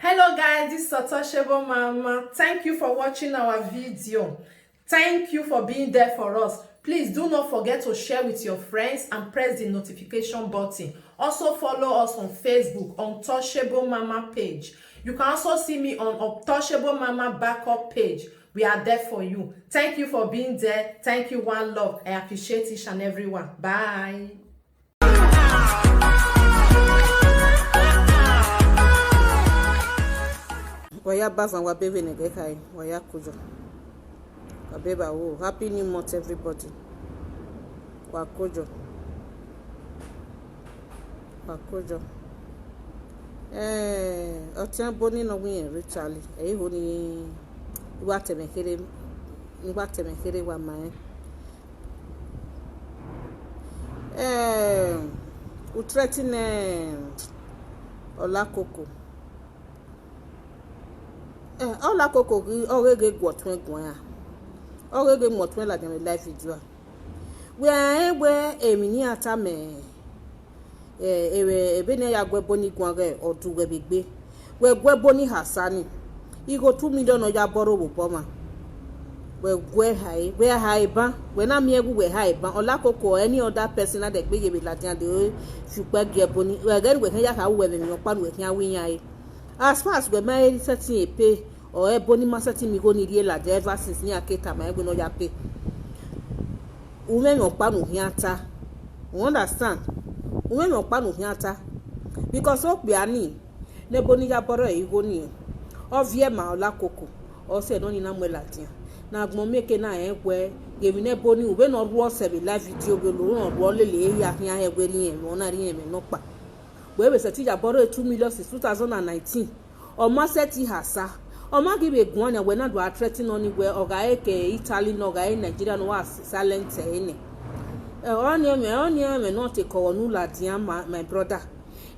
Hello guys, this is Obasuyi Mama. Thank you for watching our video. Thank you for being there for us. Please do not forget to share with your friends and press the notification button. Also follow us on Facebook on Obasuyi Mama page. You can also see me on Obasuyi Mama backup page. We are there for you. Thank you for being there. Thank you, one love. I appreciate each and everyone. Bye. Waya bavan wa bebe nege kai waya kujo. Wa beba wo happy new month everybody. Wa kujo. Wa kujo. Otian boni no wi Rita li. Ho ni wa temekere wa mai. Utretine Olakoko. All akoko already got when already motwen like my life video. Where a mini atame Ebony ya gweboni gware or to webigbe. Where gweboni hasani. You go 2 million or ya borrow boma. Where high ban when I'm here we high ban or lakoko any other person that big with Latin the should beg boni. We're getting with her when your pan with your wing. As far as we married setting a pay or a bony massati me go need la ever since near Keta, my no ya pay. Women of Panu Hiata. You understand? Women of Panu Hiata. Because of Biani, Nebonia Bora, you go near. Of Yema or La Coco, or said only Namelatia. Now, Momeke na where giving a bony when or was a live video below or Wally, Yahia, William, Monari, and Nopa. Where was a teacher borrowed 2 million since 2019. Or Masseti Hassa. Or Maggie be one and we're not threatening anywhere or Gaeke, Italy, no Gae, Nigerian was silent. Onion, not a cornula, dear my brother.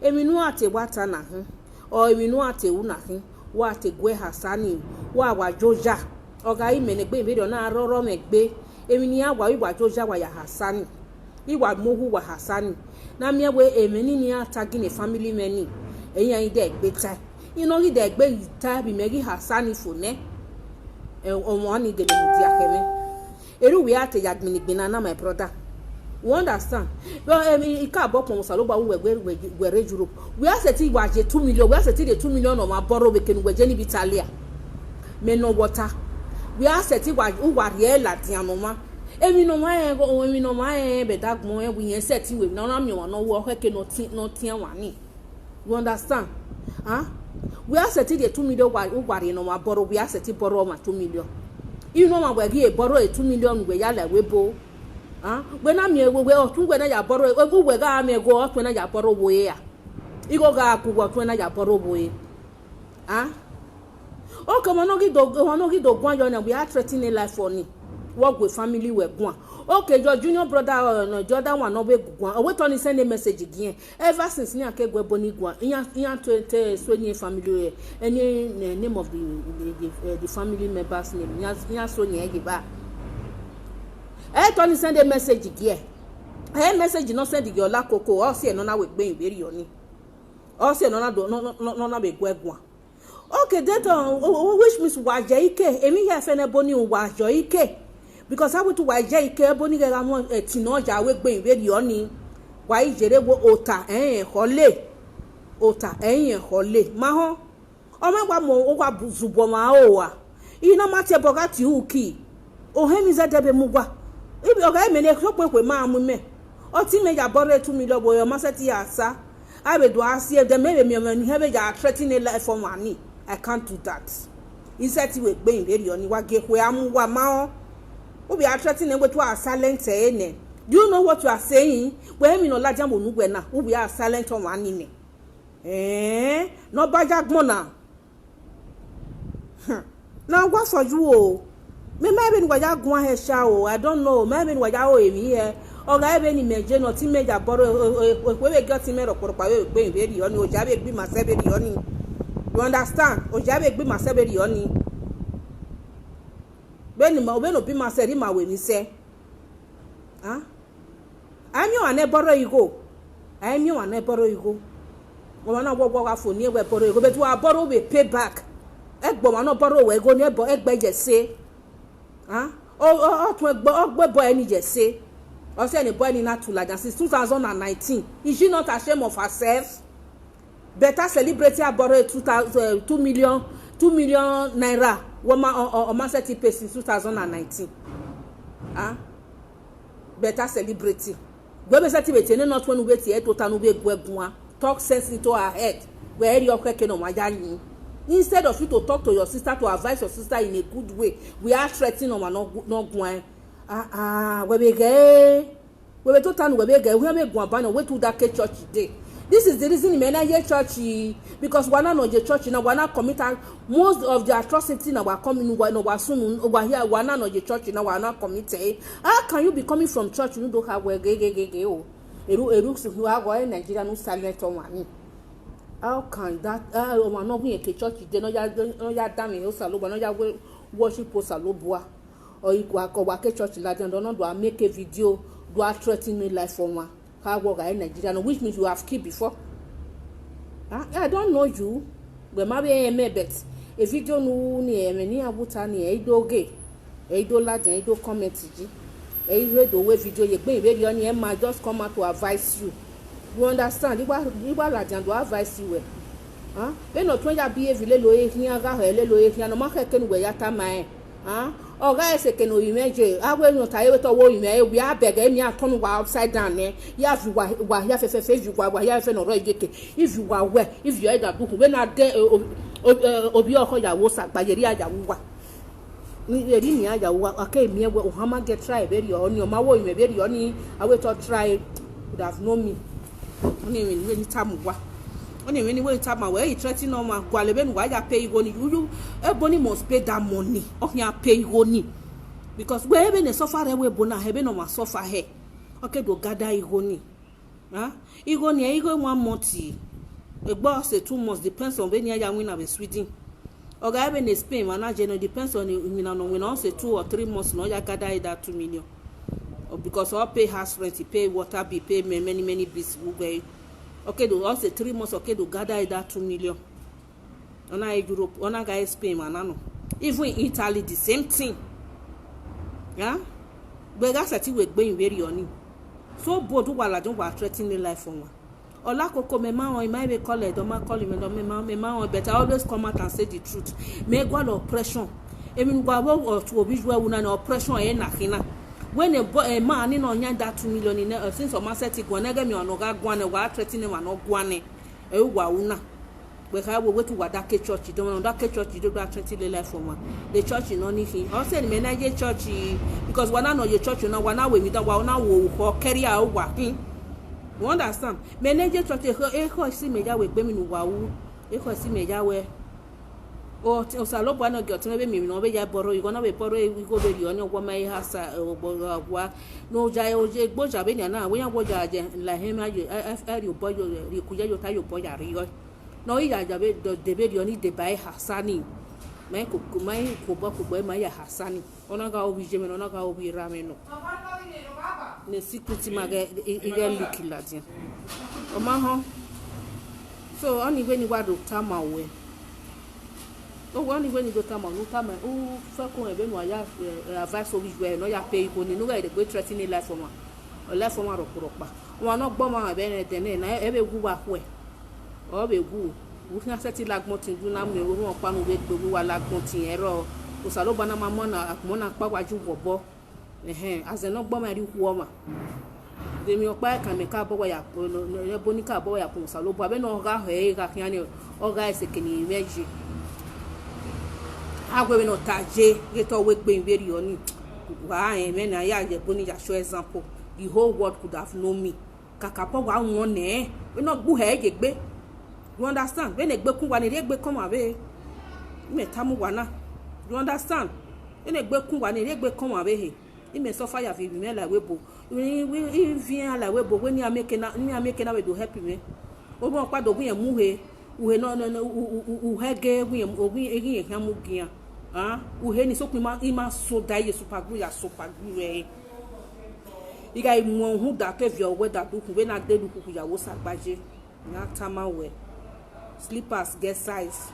Eminuate watana, or Eminuate unahin, what a gwe Hassani, Wawa Joja, or Gae Menegbe video na Roro Megbe, Eminia Waiwa Joja Waya Hassani. Iwa Mohu wa Hassani. Na me we a menini tagging a family many. Eya ide better. You know the egbe ita be megi Hassani for ne. On one ide dia keme. Eru we ate yadmini binana my brother. You understand? Well, I can't bop on Saloba where Europe. We are setting was 2 million. We are setting 2 million of our borrow we can we Jenny Vitalia. Men no water. We are setting was Uriela Dianoma. Emi no my be that mo we set we no am you no work no tian wani. You understand? Huh? We are setting the 2 million we no borrow we are setting borrow ma 2 million. You know we give borrow a 2 million we ya we bo. Huh? When am you we tun when ya borrow we ga am go when ya borrow we ya. You go ga ku when ya borrow we. Huh? Oh come on no give do gwan yo we are threatening life for me. Work with family we go. Okay, your junior brother no Jordan one no be go. Wait on send a message again. Ever since ni ake go boni go. In 20 family any name of the family members name. Nya so nya give ba. Tony send a message again. Message no send the Ola Koko or say no na we gbe very oni. Or say no na be go. Okay, that which means wajaike. Emi ya fe na boni wajaike. Because I want to wajaike Ebony ga mo tinoja we gbe very oni. Wa ijere wo ota hole ma ho o me gba mo o gba zubo ma o wa ina ma te boga ti uki o he mi za debe mu gba ibi oga me ne so pe ma mu me o ti me ja borrow 2 million boy ma se ti asa I be do asie de me me ni he be ja threatening life for money. I can't do that. He said we gbe very oni wa ge we amu wa ma o we are threatening we to are silent ene. Do you know what you are saying? When me no laja mo nu gbe na we are silent on one ni. No baja gbona. Now what for you o? Me maybe waja gwan he sha o. I don't know. Maybe waja o emi here. Oga ebe ni meje no ti meja borrow we get me roporopa we gbe very oni o ja be gbi ma se very oni. You understand? O ja be gbi ma se very oni. Beni ma obe no bi ma se ri ma we ni se. Huh? I'm your neighbor you go. wana wo for near we borrow go but we borrow we pay back egbo wana borrow we go near egbe je say o tun boy any je say o say any boy ni na too like since 2019 is she not ashamed of herself? Better celebrate her borrow 2 million naira woman on Maseti pay since 2019 better celebrity go be celebrate no not when we tie total no be gwegun talk sense into her head where you okeke no maja yin instead of you to talk to your sister to advise your sister in a good way we are threatening on no gwan we be total we be gwan ban we to that church today. This is the reason in Nigeria church because we are not the church now. We are not committed most of the atrocity now. We are coming. We are soon over here. We are not the church now. We are not committed. How can you be coming from church? You don't have oh. Who are going Nigeria no silent on money. How can that? We are not going to church. They no ya damn it. Osalobo no ya worship Osalobo. Or you go work church like they don't do make a video. Do a threatening life for one. How work in Nigeria, which means you have killed before. I don't know you. But maybe I bet if you don't know ni abuta ni eido gay, eido lad, eido comment ji, read the way video you bring very on your man just come out to advise you. You understand? You lad and to advise you. They not when you behave here, no matter can we yata my oh guys can you imagine I will not I to wo ime we are beg me turn upside down there you have you have face you have no right if you are well if you are that book when are there obi okoya wo sagbajeri ajawu ni eri ni ajawu okay me we hama get try very on your ma wo ime very on I will to try would have known me when time wa when you wait time where you threaten no man gwalebe why you pay go ni you Ebony must pay that money of your pay go ni because where Ebony suffer we bona hebe no ma suffer here okay do gather igoni igoni igo 1 month egbo say 2 months depends on when you win of Sweden oga Ebony Spain manager no depends on when say 2 or 3 months no ya gather that 2 million because all pay house rent pay water bill pay many bills okay do also 3 months okay do gather that 2 million ona Europe ona guy Spain manano even in Italy the same thing but that's ati we gbe very oni so bold wala don wa threatening life for one ola koko me ma on my be call it don ma call me don me ma on better always come out and say the truth me go oppression emi gwa wo to obi jwa una na oppression e na kina when a man in on that 2 million in since of Maseti Gwanega me on Gwane, wa threatening one or Gwane, a Wauna. We have we to Wadake Church, you don't know that church, you do that threatening life for one. The church in only he also in Menage Church because one know your church, you know, 1 hour with a one hour or carry out walking. You understand? Menage Church, a see me with women who a see me way. Oh, Osalobo no get maybe me no be ya borrow you gonna be borrow we go be on your my house no jai oje gboja be na we yan gboja je la he ma you boy you kuya you tayo boy ari yo no ya ja be de be oni de bai hasani mai ko bo mai ya hasani ona ga obi je me ona ga obi rame no ne secret ma ga ige likila dia o ma ho so oni we ni wa do tama we oh when you go come on no time oh fuck on ebe no ya advice obi we no ya pay go ni no ga dey go threatening life for one o life for one ropa won no gbo ma be na tene na ebe gu wa ku e o be gu wo na seti lagbon tin du na me o won pa no we gbo wa lagbon tin ero Osalobo na ma mo na pa waju bobo as no gbo ma ri ku o ma de mi opa kan me ka bo ya Ebony ka bo ya ku Osalobo abe no ga he ga kian ni o ga ese kini meji agwe no taje get we gbe very oni wa me na ya Ebony ya show example the whole world could have known me kakapo wa won ne we no gbu he gbe you understand when egbe kun wa ni egbe come abe me tamu wa na you understand when egbe kun wa ni egbe come abe he me suffer ya fi me la webo we vient la webo when you make na we do help me o mo pa do gun yan mu he uhe no uhege wi egin yan mu gian uhe ni sokun ma so dai superglue ya superglue iga imu hu da ke vi owe da du ku we na de du ku ya wo sagbaje na tama we slippers get size.